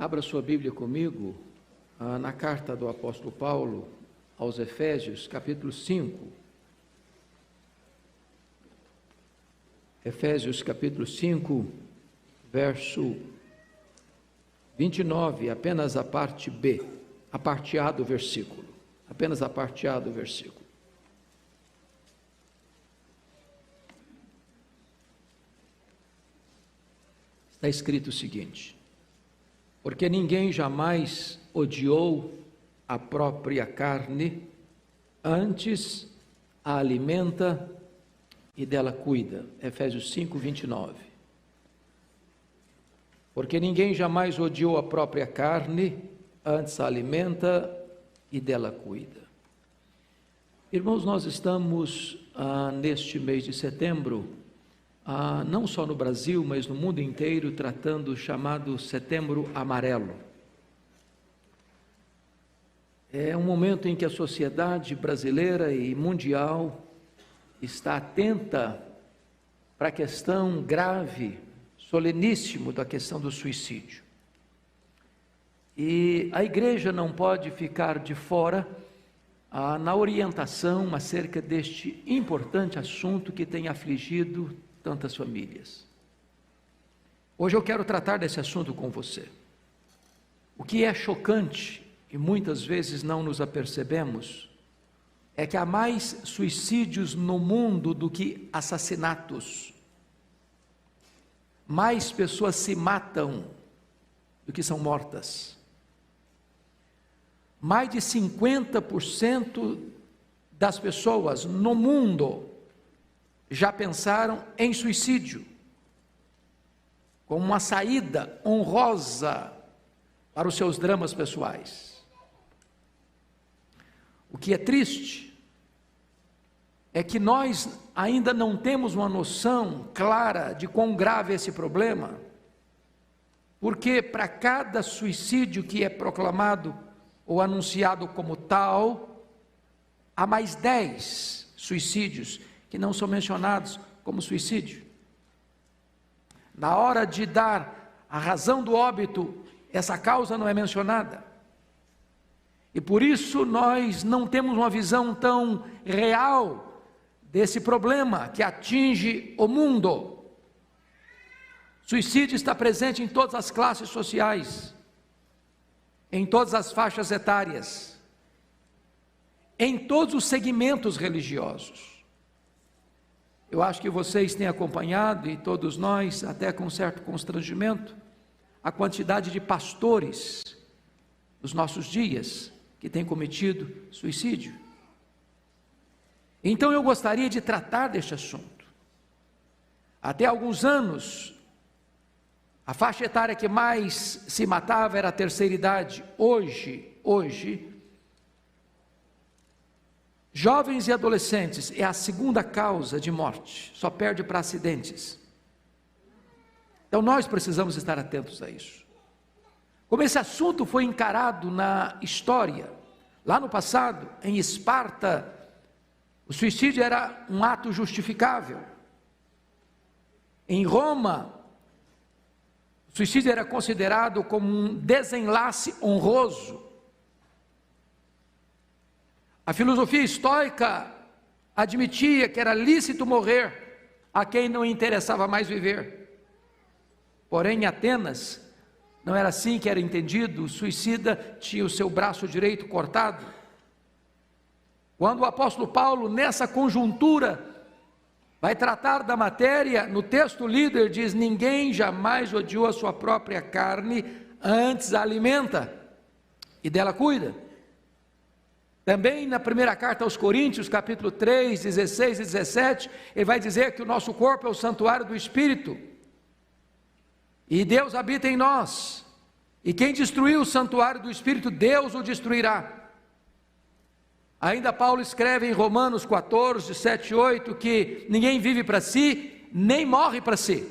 Abra sua Bíblia comigo, na carta do apóstolo Paulo aos Efésios, capítulo 5. Efésios, capítulo 5, verso 29, apenas a parte B, a parte A do versículo. Apenas a parte A do versículo. Está escrito o seguinte: porque ninguém jamais odiou a própria carne, antes a alimenta e dela cuida. Efésios 5, 29. Porque ninguém jamais odiou a própria carne, antes a alimenta e dela cuida. Irmãos, nós estamos neste mês de setembro, não só no Brasil, mas no mundo inteiro, tratando o chamado Setembro Amarelo. É um momento em que a sociedade brasileira e mundial está atenta para a questão grave, soleníssimo da questão do suicídio. E a igreja não pode ficar de fora na orientação acerca deste importante assunto que tem afligido tantas famílias. Hoje eu quero tratar desse assunto com você. O que é chocante, e muitas vezes não nos apercebemos, é que há mais suicídios no mundo do que assassinatos. Mais pessoas se matam do que são mortas. Mais de 50% das pessoas no mundo já pensaram em suicídio, como uma saída honrosa para os seus dramas pessoais. O que é triste é que nós ainda não temos uma noção clara de quão grave é esse problema, porque para cada suicídio que é proclamado ou anunciado como tal, há mais 10 suicídios que não são mencionados como suicídio. Na hora de dar a razão do óbito, essa causa não é mencionada. E por isso nós não temos uma visão tão real desse problema que atinge o mundo. Suicídio está presente em todas as classes sociais, em todas as faixas etárias, em todos os segmentos religiosos. Eu acho que vocês têm acompanhado, e todos nós, até com certo constrangimento, a quantidade de pastores nos nossos dias que têm cometido suicídio. Então eu gostaria de tratar deste assunto. Até alguns anos, a faixa etária que mais se matava era a terceira idade. Hoje, jovens e adolescentes é a segunda causa de morte, só perde para acidentes. Então nós precisamos estar atentos a isso. Como esse assunto foi encarado na história, lá no passado, em Esparta, o suicídio era um ato justificável. Em Roma, o suicídio era considerado como um desenlace honroso. A filosofia estoica admitia que era lícito morrer a quem não interessava mais viver. Porém, em Atenas, não era assim que era entendido. O suicida tinha o seu braço direito cortado. Quando o apóstolo Paulo, nessa conjuntura, vai tratar da matéria, no texto líder diz: ninguém jamais odiou a sua própria carne, antes a alimenta e dela cuida. Também na primeira carta aos Coríntios, capítulo 3, 16 e 17, ele vai dizer que o nosso corpo é o santuário do Espírito, e Deus habita em nós, e quem destruiu o santuário do Espírito, Deus o destruirá. Ainda Paulo escreve em Romanos 14, 7 e 8, que ninguém vive para si, nem morre para si.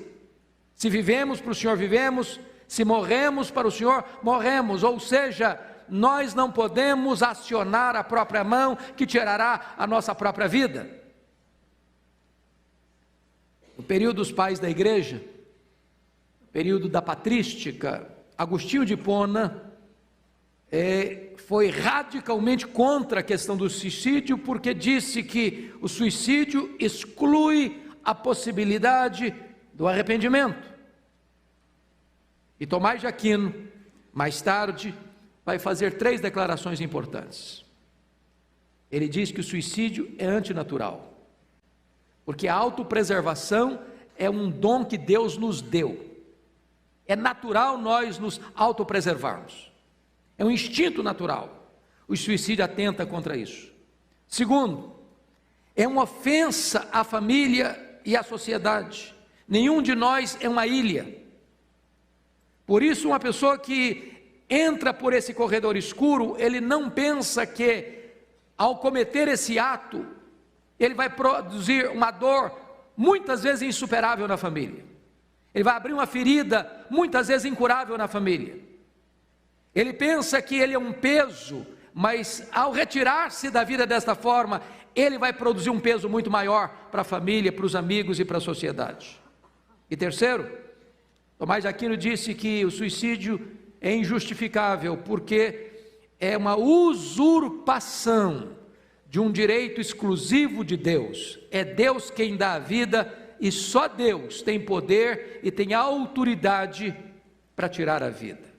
Se vivemos para o Senhor, vivemos; se morremos para o Senhor, morremos. Ou seja, nós não podemos acionar a própria mão que tirará a nossa própria vida. No período dos pais da igreja, no período da patrística, Agostinho de Hipona foi radicalmente contra a questão do suicídio, porque disse que o suicídio exclui a possibilidade do arrependimento. E Tomás de Aquino, mais tarde, vai fazer 3 declarações importantes. Ele diz que o suicídio é antinatural, porque a autopreservação é um dom que Deus nos deu. É natural nós nos autopreservarmos. É um instinto natural. O suicídio atenta contra isso. Segundo, é uma ofensa à família e à sociedade. Nenhum de nós é uma ilha. Por isso, uma pessoa que entra por esse corredor escuro, ele não pensa que, ao cometer esse ato, ele vai produzir uma dor, muitas vezes insuperável na família. Ele vai abrir uma ferida, muitas vezes incurável na família. Ele pensa que ele é um peso, mas ao retirar-se da vida desta forma, ele vai produzir um peso muito maior para a família, para os amigos e para a sociedade. E terceiro, Tomás de Aquino disse que o suicídio é injustificável, porque é uma usurpação de um direito exclusivo de Deus. É Deus quem dá a vida, e só Deus tem poder e tem autoridade para tirar a vida.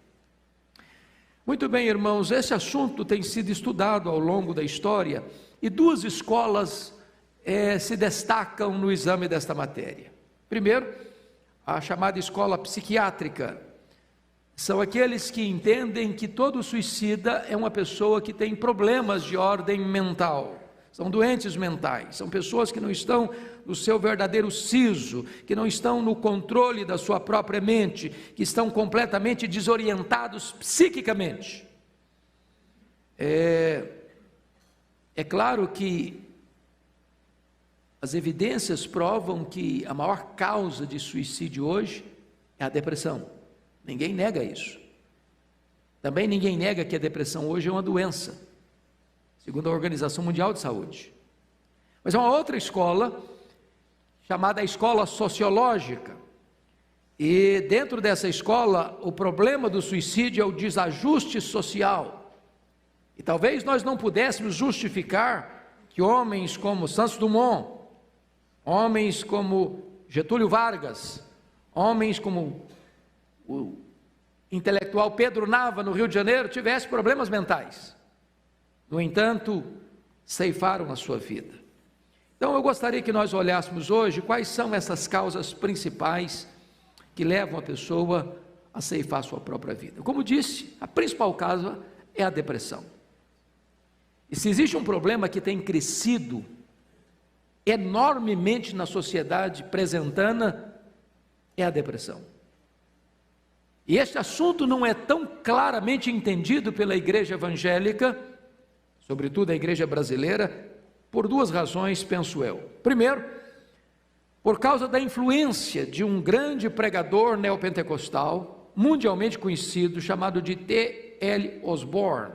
Muito bem, irmãos, esse assunto tem sido estudado ao longo da história, e 2 escolas se destacam no exame desta matéria. Primeiro, a chamada escola psiquiátrica. São aqueles que entendem que todo suicida é uma pessoa que tem problemas de ordem mental. São doentes mentais, são pessoas que não estão no seu verdadeiro siso, que não estão no controle da sua própria mente, que estão completamente desorientados psiquicamente. É claro que as evidências provam que a maior causa de suicídio hoje é a depressão. Ninguém nega isso. Também ninguém nega que a depressão hoje é uma doença, segundo a Organização Mundial de Saúde. Mas é uma outra escola, chamada escola sociológica, e dentro dessa escola, o problema do suicídio é o desajuste social. E talvez nós não pudéssemos justificar que homens como Santos Dumont, homens como Getúlio Vargas, homens como o intelectual Pedro Nava, no Rio de Janeiro, tivessem problemas mentais. No entanto, ceifaram a sua vida. Então eu gostaria que nós olhássemos hoje quais são essas causas principais que levam a pessoa a ceifar a sua própria vida. Como disse, a principal causa é a depressão. E se existe um problema que tem crescido enormemente na sociedade presentana, é a depressão. E este assunto não é tão claramente entendido pela igreja evangélica, sobretudo a igreja brasileira, por 2 razões, penso eu. Primeiro, por causa da influência de um grande pregador neopentecostal, mundialmente conhecido, chamado de T.L. Osborne.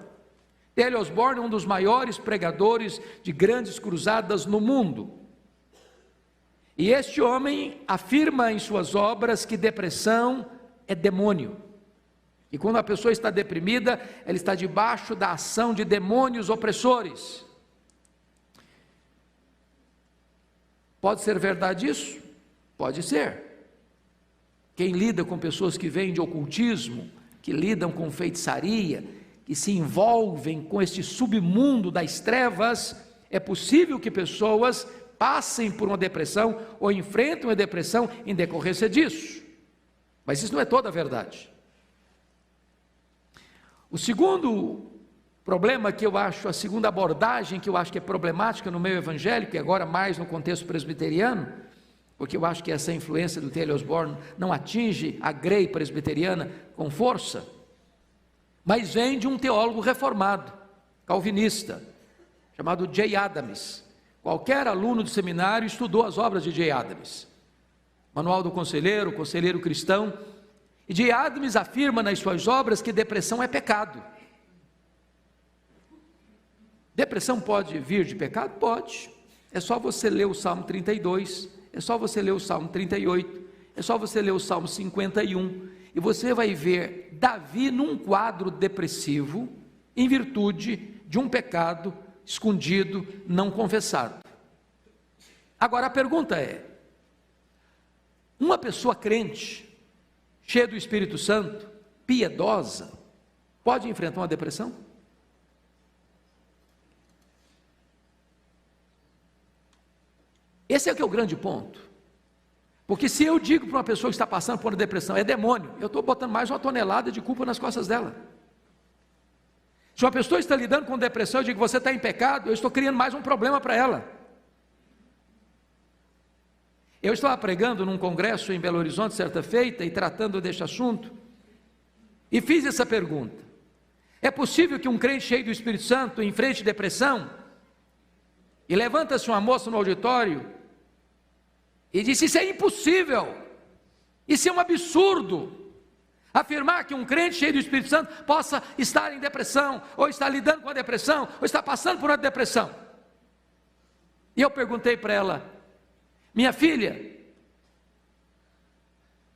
T.L. Osborne é um dos maiores pregadores de grandes cruzadas no mundo. E este homem afirma em suas obras que depressão é demônio. E quando a pessoa está deprimida, ela está debaixo da ação de demônios opressores. Pode ser verdade isso? Pode ser. Quem lida com pessoas que vêm de ocultismo, que lidam com feitiçaria, que se envolvem com este submundo das trevas, é possível que pessoas passem por uma depressão ou enfrentem uma depressão em decorrência disso. Mas isso não é toda a verdade. O segundo problema que eu acho, a segunda abordagem que eu acho que é problemática no meio evangélico, e agora mais no contexto presbiteriano, porque eu acho que essa influência do T.L. Osborne não atinge a grei presbiteriana com força, mas vem de um teólogo reformado, calvinista, chamado J. Adams. Qualquer aluno do seminário estudou as obras de J. Adams. Manual do Conselheiro, Conselheiro Cristão. E J. Adams afirma nas suas obras que depressão é pecado. Depressão pode vir de pecado? Pode. É só você ler o Salmo 32, é só você ler o Salmo 38, é só você ler o Salmo 51, e você vai ver Davi num quadro depressivo, em virtude de um pecado escondido, não confessado. Agora a pergunta é: uma pessoa crente, cheia do Espírito Santo, piedosa, pode enfrentar uma depressão? Esse é o que é o grande ponto. Porque se eu digo para uma pessoa que está passando por uma depressão, é demônio, eu estou botando mais uma tonelada de culpa nas costas dela. Se uma pessoa está lidando com depressão, eu digo que você está em pecado, eu estou criando mais um problema para ela. Eu estava pregando num congresso em Belo Horizonte, certa feita, e tratando deste assunto, e fiz essa pergunta: é possível que um crente cheio do Espírito Santo enfrente depressão? E levanta-se uma moça no auditório e disse: isso é impossível, isso é um absurdo, afirmar que um crente cheio do Espírito Santo possa estar em depressão, ou estar lidando com a depressão, ou estar passando por uma depressão. E eu perguntei para ela: minha filha,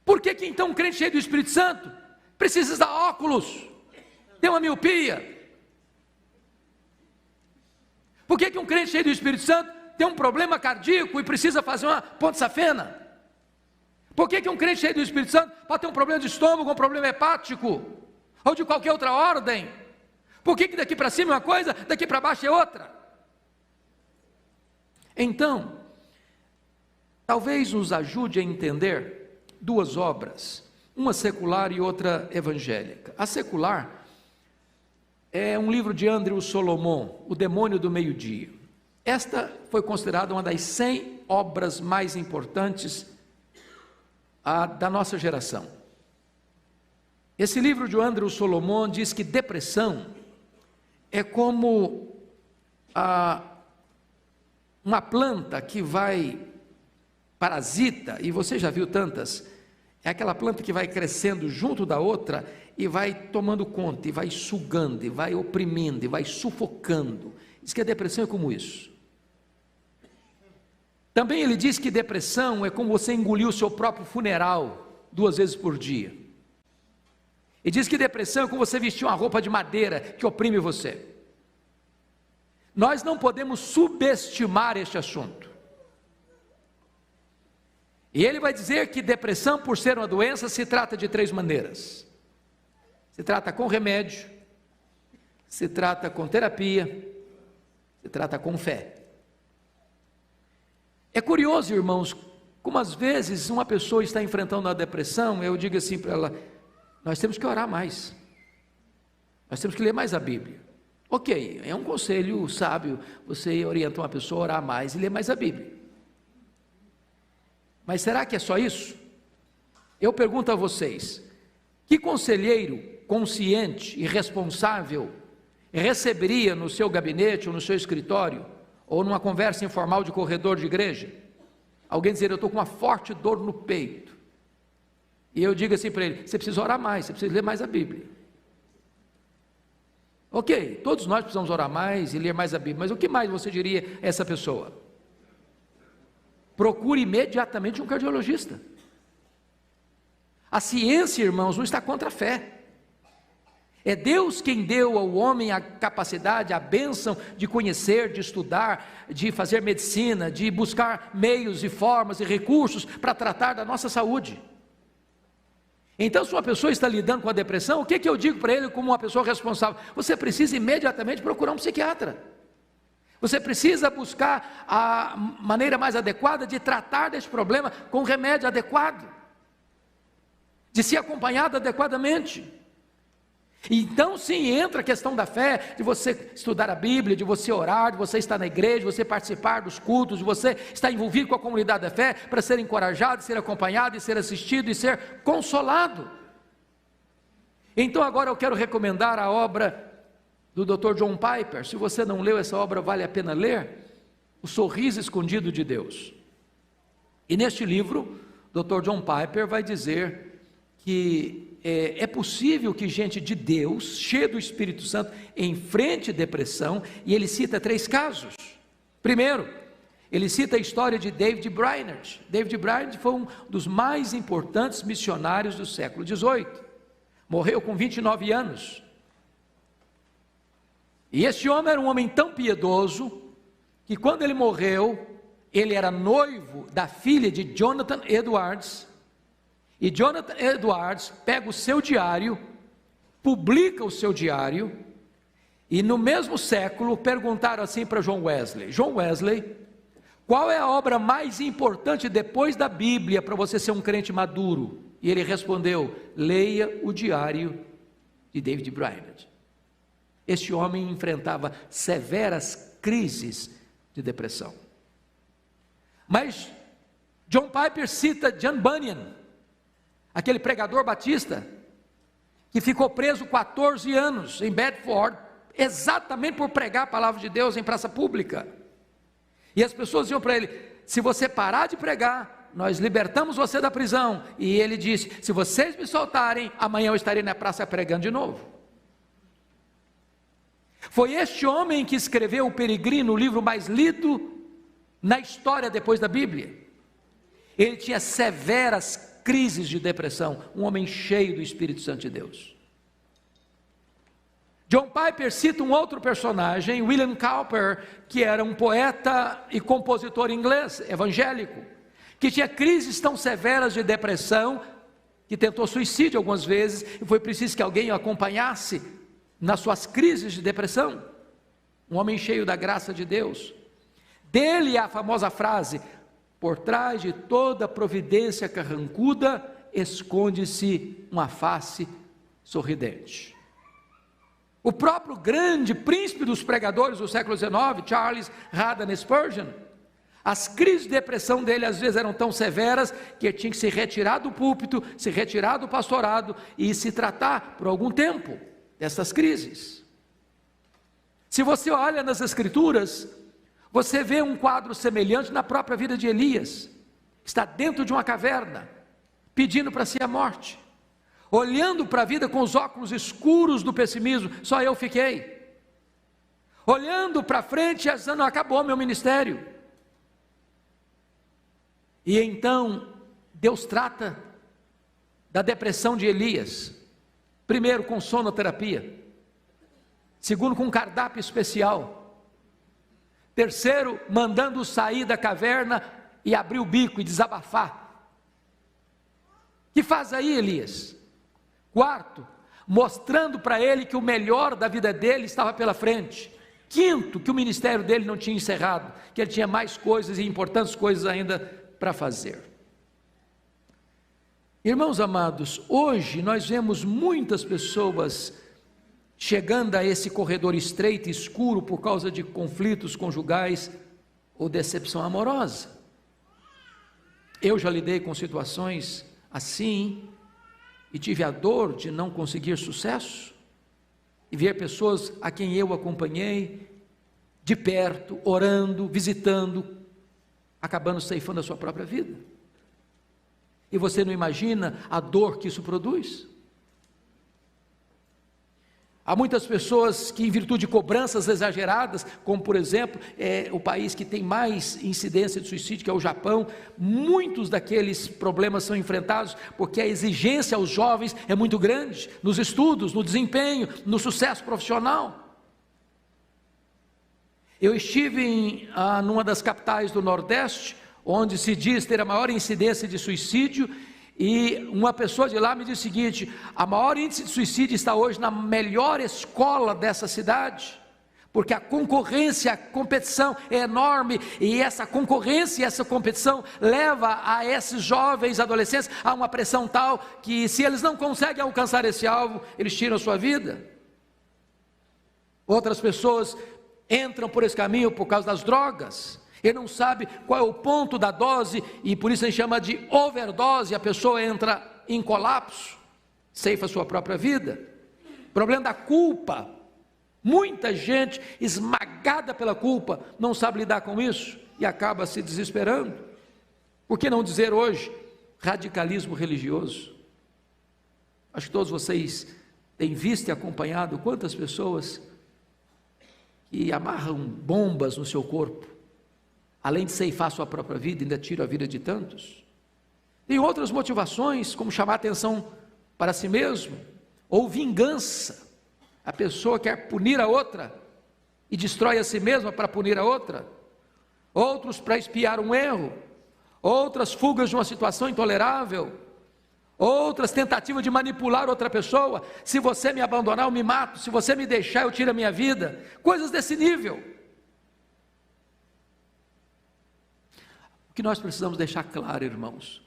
por que então um crente cheio do Espírito Santo precisa usar óculos, tem uma miopia? Por que um crente cheio do Espírito Santo tem um problema cardíaco e precisa fazer uma ponte safena? Por que um crente cheio do Espírito Santo pode ter um problema de estômago, um problema hepático, ou de qualquer outra ordem? Por que daqui para cima é uma coisa, daqui para baixo é outra? Então, talvez nos ajude a entender duas obras, uma secular e outra evangélica. A secular é um livro de Andrew Solomon, O Demônio do Meio-Dia. Esta foi considerada uma das 100 obras mais importantes da nossa geração. Esse livro de Andrew Solomon diz que depressão é como uma planta que vai parasita, e você já viu tantas, é aquela planta que vai crescendo junto da outra e vai tomando conta, e vai sugando, e vai oprimindo, e vai sufocando. Diz que a depressão é como isso. Também ele diz que depressão é como você engolir o seu próprio funeral 2 vezes por dia. E diz que depressão é como você vestir uma roupa de madeira que oprime você. Nós não podemos subestimar este assunto. E ele vai dizer que depressão, por ser uma doença, se trata de 3 maneiras. Se trata com remédio, se trata com terapia, se trata com fé. É curioso, irmãos, como às vezes uma pessoa está enfrentando a depressão, eu digo assim para ela: nós temos que orar mais, nós temos que ler mais a Bíblia. Ok, é um conselho sábio, você orienta uma pessoa a orar mais e ler mais a Bíblia. Mas será que é só isso? Eu pergunto a vocês: que conselheiro consciente e responsável receberia no seu gabinete ou no seu escritório, ou numa conversa informal de corredor de igreja, alguém dizer: eu estou com uma forte dor no peito, e eu digo assim para ele: você precisa orar mais, você precisa ler mais a Bíblia. Ok, todos nós precisamos orar mais e ler mais a Bíblia, mas o que mais você diria a essa pessoa? Procure imediatamente um cardiologista. A ciência, irmãos, não está contra a fé. É Deus quem deu ao homem a capacidade, a bênção de conhecer, de estudar, de fazer medicina, de buscar meios e formas e recursos para tratar da nossa saúde. Então, se uma pessoa está lidando com a depressão, o que eu digo para ele como uma pessoa responsável? Você precisa imediatamente procurar um psiquiatra. Você precisa buscar a maneira mais adequada de tratar desse problema com remédio adequado, de ser acompanhado adequadamente. Então sim, entra a questão da fé, de você estudar a Bíblia, de você orar, de você estar na igreja, de você participar dos cultos, de você estar envolvido com a comunidade da fé, para ser encorajado, ser acompanhado, e ser assistido, e ser consolado. Então agora eu quero recomendar a obra do Dr. John Piper. Se você não leu essa obra, vale a pena ler, O Sorriso Escondido de Deus. E neste livro, Dr. John Piper vai dizer que é possível que gente de Deus, cheia do Espírito Santo, enfrente depressão, e ele cita 3 casos. Primeiro, Ele cita a história de David Brainerd. David Brainerd foi um dos mais importantes missionários do século XVIII. Morreu com 29 anos. E este homem era um homem tão piedoso, que quando ele morreu, ele era noivo da filha de Jonathan Edwards. E Jonathan Edwards pega o seu diário, publica o seu diário, e no mesmo século perguntaram assim para John Wesley: John Wesley, qual é a obra mais importante depois da Bíblia para você ser um crente maduro? E ele respondeu: leia o diário de David Brainerd. Este homem enfrentava severas crises de depressão. Mas John Piper cita John Bunyan, aquele pregador batista, que ficou preso 14 anos em Bedford, exatamente por pregar a palavra de Deus em praça pública. E as pessoas diziam para ele: se você parar de pregar, nós libertamos você da prisão. E ele disse: se vocês me soltarem, amanhã eu estarei na praça pregando de novo. Foi este homem que escreveu O Peregrino, o livro mais lido na história depois da Bíblia. Ele tinha severas crises de depressão, um homem cheio do Espírito Santo de Deus. John Piper cita um outro personagem, William Cowper, que era um poeta e compositor inglês, evangélico, que tinha crises tão severas de depressão, que tentou suicídio algumas vezes, e foi preciso que alguém o acompanhasse nas suas crises de depressão. Um homem cheio da graça de Deus. Dele a famosa frase: por trás de toda providência carrancuda, esconde-se uma face sorridente. O próprio grande príncipe dos pregadores do século XIX, Charles Haddon Spurgeon, as crises de depressão dele às vezes eram tão severas que ele tinha que se retirar do púlpito, se retirar do pastorado e se tratar por algum tempo dessas crises. Se você olha nas Escrituras, você vê um quadro semelhante na própria vida de Elias, que está dentro de uma caverna, pedindo para si a morte, olhando para a vida com os óculos escuros do pessimismo. Só eu fiquei, olhando para frente e dizendo: acabou meu ministério. E então Deus trata da depressão de Elias, primeiro com sonoterapia, segundo com um cardápio especial, terceiro mandando sair da caverna e abrir o bico e desabafar. Que faz aí Elias? Quarto, mostrando para ele que o melhor da vida dele estava pela frente. Quinto, que o ministério dele não tinha encerrado, que ele tinha mais coisas e importantes coisas ainda para fazer. Irmãos amados, hoje nós vemos muitas pessoas chegando a esse corredor estreito e escuro por causa de conflitos conjugais ou decepção amorosa. Eu já lidei com situações assim e tive a dor de não conseguir sucesso e ver pessoas a quem eu acompanhei de perto, orando, visitando, acabando ceifando a sua própria vida. E você não imagina a dor que isso produz? Há muitas pessoas que, em virtude de cobranças exageradas, como por exemplo, o país que tem mais incidência de suicídio, que é o Japão, muitos daqueles problemas são enfrentados porque a exigência aos jovens é muito grande, nos estudos, no desempenho, no sucesso profissional. Eu estive numa das capitais do Nordeste, onde se diz ter a maior incidência de suicídio, e uma pessoa de lá me disse o seguinte: a maior índice de suicídio está hoje na melhor escola dessa cidade, porque a concorrência, a competição é enorme, e essa concorrência e essa competição leva a esses jovens adolescentes a uma pressão tal, que se eles não conseguem alcançar esse alvo, eles tiram a sua vida. Outras pessoas entram por esse caminho por causa das drogas. Ele não sabe qual é o ponto da dose, e por isso a gente chama de overdose. A pessoa entra em colapso, ceifa a sua própria vida. Problema da culpa. Muita gente esmagada pela culpa não sabe lidar com isso e acaba se desesperando. Por que não dizer hoje radicalismo religioso? Acho que todos vocês têm visto e acompanhado quantas pessoas que amarram bombas no seu corpo além de ceifar sua própria vida, ainda tira a vida de tantos. Tem outras motivações, como chamar atenção para si mesmo, ou vingança. A pessoa quer punir a outra e destrói a si mesma para punir a outra. Outros para expiar um erro, outras fugas de uma situação intolerável, outras tentativas de manipular outra pessoa. Se você me abandonar, eu me mato. Se você me deixar, eu tiro a minha vida. Coisas desse nível. O que nós precisamos deixar claro, irmãos,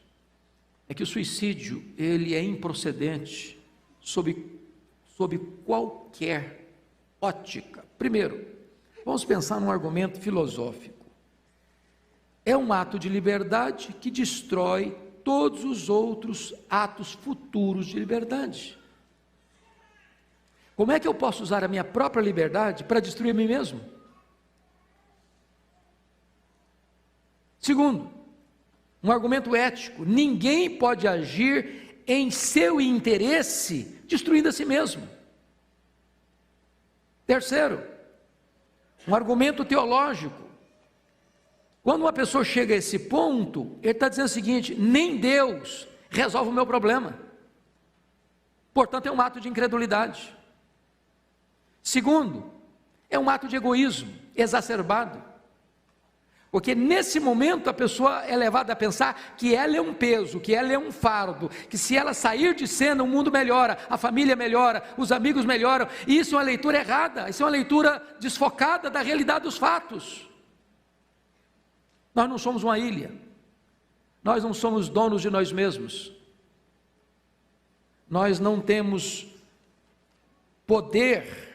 é que o suicídio, ele é improcedente sob qualquer ótica. Primeiro, vamos pensar num argumento filosófico. É um ato de liberdade que destrói todos os outros atos futuros de liberdade. Como é que eu posso usar a minha própria liberdade para destruir a mim mesmo? Segundo, um argumento ético: ninguém pode agir em seu interesse destruindo a si mesmo. Terceiro, um argumento teológico: quando uma pessoa chega a esse ponto, ele está dizendo o seguinte: nem Deus resolve o meu problema, portanto é um ato de incredulidade. Segundo, é um ato de egoísmo exacerbado, porque nesse momento a pessoa é levada a pensar que ela é um peso, que ela é um fardo, que se ela sair de cena o mundo melhora, a família melhora, os amigos melhoram. E isso é uma leitura errada, isso é uma leitura desfocada da realidade dos fatos. Nós não somos uma ilha, nós não somos donos de nós mesmos, nós não temos poder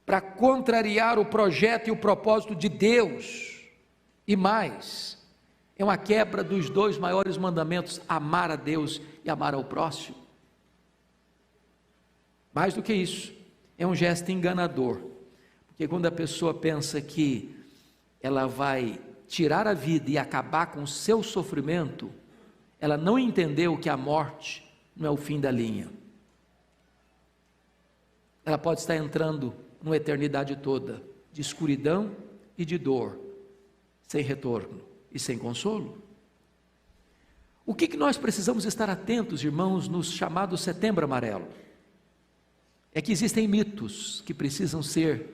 para contrariar o projeto e o propósito de Deus. E mais, é uma quebra dos dois maiores mandamentos: amar a Deus e amar ao próximo. Mais do que isso, é um gesto enganador, porque quando a pessoa pensa que ela vai tirar a vida e acabar com o seu sofrimento, ela não entendeu que a morte não é o fim da linha. Ela pode estar entrando numa eternidade toda de escuridão e de dor, sem retorno e sem consolo. O que nós precisamos estar atentos, irmãos, no chamado Setembro Amarelo? É que existem mitos que precisam ser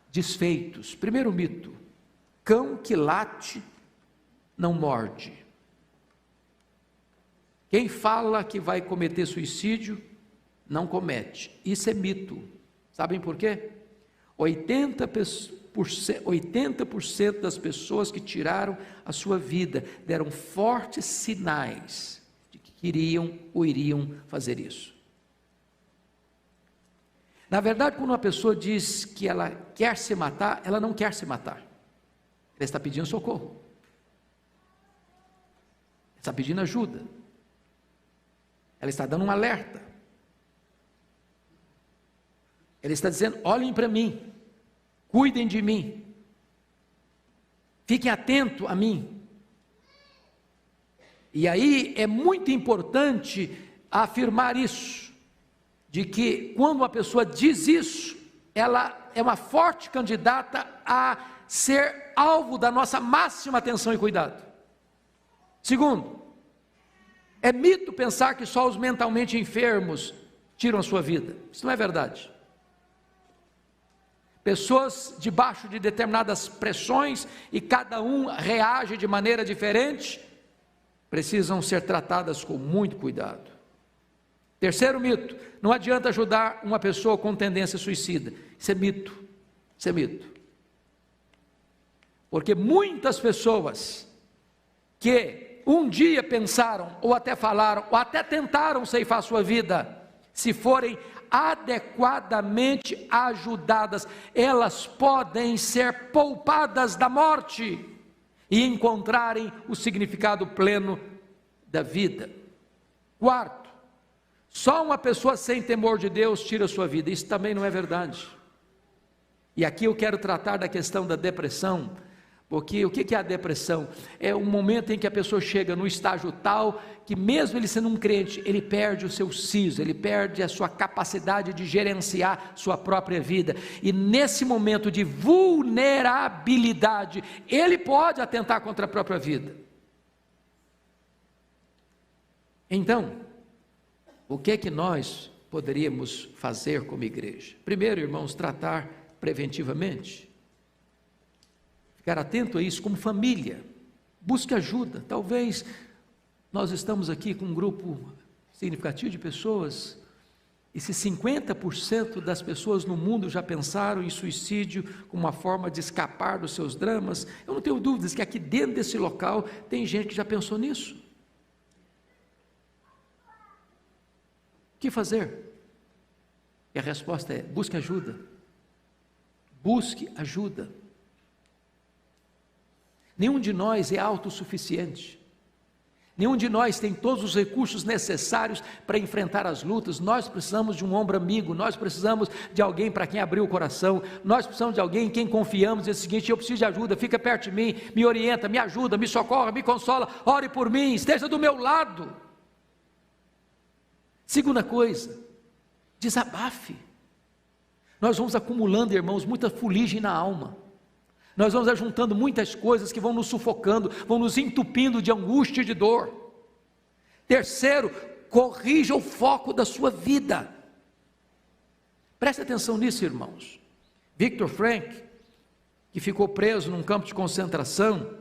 desfeitos. Primeiro mito: cão que late não morde. Quem fala que vai cometer suicídio não comete. Isso é mito. Sabem por quê? 80% das pessoas que tiraram a sua vida deram fortes sinais de que queriam ou iriam fazer isso. Na verdade, quando uma pessoa diz que ela quer se matar, ela não quer se matar. Ela está pedindo socorro. Ela está pedindo ajuda. Ela está dando um alerta. Ele está dizendo: olhem para mim, cuidem de mim, fiquem atentos a mim. E aí é muito importante afirmar isso, de que quando uma pessoa diz isso, ela é uma forte candidata a ser alvo da nossa máxima atenção e cuidado. Segundo, é mito pensar que só os mentalmente enfermos tiram a sua vida. Isso não é verdade. Pessoas debaixo de determinadas pressões, e cada um reage de maneira diferente, precisam ser tratadas com muito cuidado. Terceiro mito: não adianta ajudar uma pessoa com tendência suicida. Isso é mito, isso é mito. Porque muitas pessoas que um dia pensaram, ou até falaram, ou até tentaram ceifar sua vida, se forem adequadamente ajudadas, elas podem ser poupadas da morte e encontrarem o significado pleno da vida. Quarto, só uma pessoa sem temor de Deus tira a sua vida. Isso também não é verdade. E aqui eu quero tratar da questão da depressão, Porque o que é a depressão? É um momento em que a pessoa chega no estágio tal, que mesmo ele sendo um crente, ele perde o seu siso, ele perde a sua capacidade de gerenciar sua própria vida, e nesse momento de vulnerabilidade, ele pode atentar contra a própria vida. Então, o que é que nós poderíamos fazer como igreja? Primeiro, irmãos, tratar preventivamente. Ficar atento a isso como família, busque ajuda. Talvez nós estamos aqui com um grupo significativo de pessoas, e se 50% das pessoas no mundo já pensaram em suicídio como uma forma de escapar dos seus dramas, eu não tenho dúvidas que aqui dentro desse local tem gente que já pensou nisso. O que fazer? E a resposta é: busque ajuda. Busque ajuda. Nenhum de nós é autossuficiente, nenhum de nós tem todos os recursos necessários para enfrentar as lutas. Nós precisamos de um ombro amigo, nós precisamos de alguém para quem abrir o coração, nós precisamos de alguém em quem confiamos, dizer o seguinte: eu preciso de ajuda, fica perto de mim, me orienta, me ajuda, me socorra, me consola, ore por mim, esteja do meu lado. Segunda coisa, desabafe. Nós vamos acumulando, irmãos, muita fuligem na alma. Nós vamos ajuntando muitas coisas que vão nos sufocando, vão nos entupindo de angústia e de dor. Terceiro, corrija o foco da sua vida. Preste atenção nisso, irmãos. Viktor Frankl, que ficou preso num campo de concentração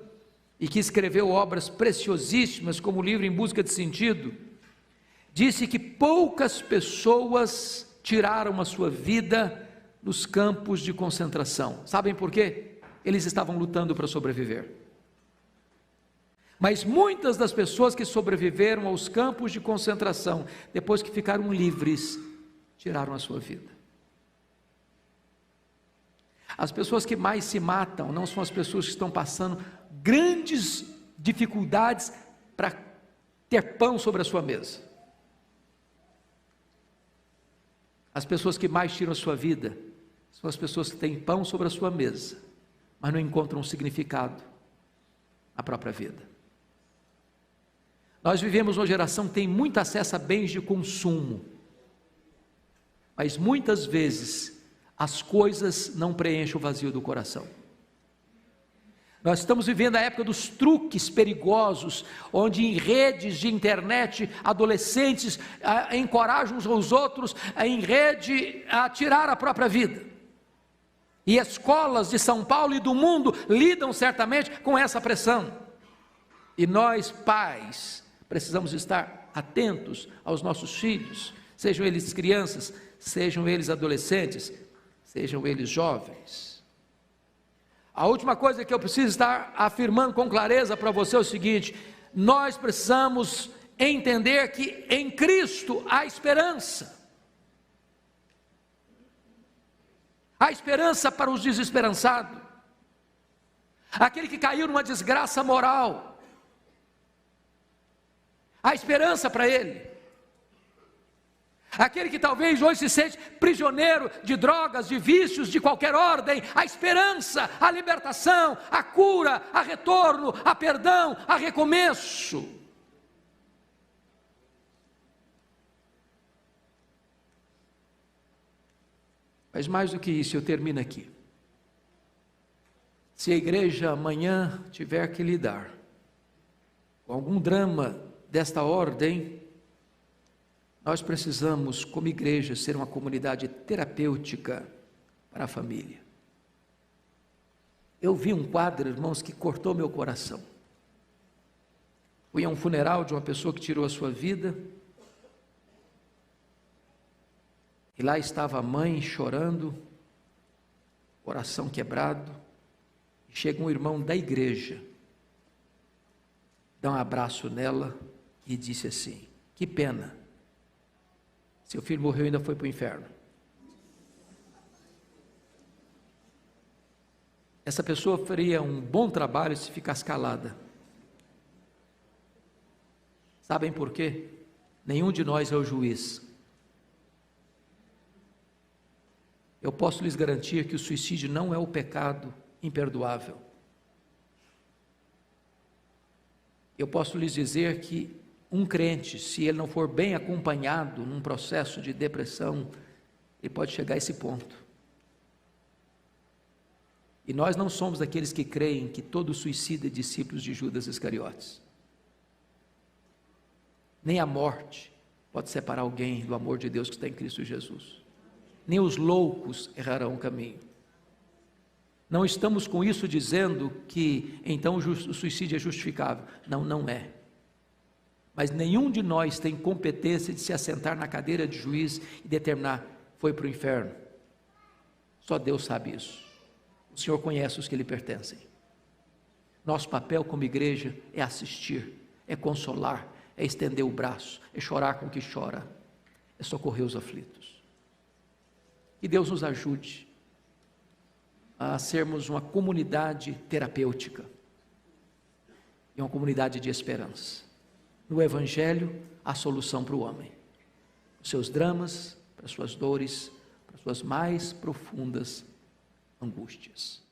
e que escreveu obras preciosíssimas como o livro Em Busca de Sentido, disse que poucas pessoas tiraram a sua vida nos campos de concentração. Sabem por quê? Eles estavam lutando para sobreviver. Mas muitas das pessoas que sobreviveram aos campos de concentração, depois que ficaram livres, tiraram a sua vida. As pessoas que mais se matam não são as pessoas que estão passando grandes dificuldades para ter pão sobre a sua mesa. As pessoas que mais tiram a sua vida são as pessoas que têm pão sobre a sua mesa, mas não encontram um significado na própria vida. Nós vivemos uma geração que tem muito acesso a bens de consumo, mas muitas vezes as coisas não preenchem o vazio do coração. Nós estamos vivendo a época dos truques perigosos, onde em redes de internet, adolescentes encorajam uns aos outros em rede a tirar a própria vida. E escolas de São Paulo e do mundo lidam certamente com essa pressão. E nós, pais, precisamos estar atentos aos nossos filhos, sejam eles crianças, sejam eles adolescentes, sejam eles jovens. A última coisa que eu preciso estar afirmando com clareza para você é o seguinte: nós precisamos entender que em Cristo há esperança. Há esperança para os desesperançados, aquele que caiu numa desgraça moral, há esperança para ele. Aquele que talvez hoje se sente prisioneiro de drogas, de vícios, de qualquer ordem, há esperança, há libertação, há cura, há retorno, há perdão, há recomeço. Mas mais do que isso, eu termino aqui. Se a igreja amanhã tiver que lidar com algum drama desta ordem, nós precisamos, como igreja, ser uma comunidade terapêutica para a família. Eu vi um quadro, irmãos, que cortou meu coração. Fui a um funeral de uma pessoa que tirou a sua vida, e lá estava a mãe chorando, coração quebrado, e chega um irmão da igreja, dá um abraço nela e disse assim: que pena, seu filho morreu e ainda foi para o inferno. Essa pessoa faria um bom trabalho se ficasse calada. Sabem por quê? Nenhum de nós é o juiz. Eu posso lhes garantir que o suicídio não é o pecado imperdoável. Eu posso lhes dizer que um crente, se ele não for bem acompanhado num processo de depressão, ele pode chegar a esse ponto. E nós não somos daqueles que creem que todo suicida é discípulo de Judas Iscariotes. Nem a morte pode separar alguém do amor de Deus que está em Cristo Jesus. Nem os loucos errarão o caminho. Não estamos com isso dizendo que então o suicídio é justificável. Não, não é. Mas nenhum de nós tem competência de se assentar na cadeira de juiz e determinar, foi para o inferno. Só Deus sabe isso. O Senhor conhece os que lhe pertencem. Nosso papel como igreja é assistir, é consolar, é estender o braço, é chorar com o que chora, é socorrer os aflitos. Que Deus nos ajude a sermos uma comunidade terapêutica e uma comunidade de esperança. No Evangelho, a solução para o homem, os seus dramas, para as suas dores, para as suas mais profundas angústias.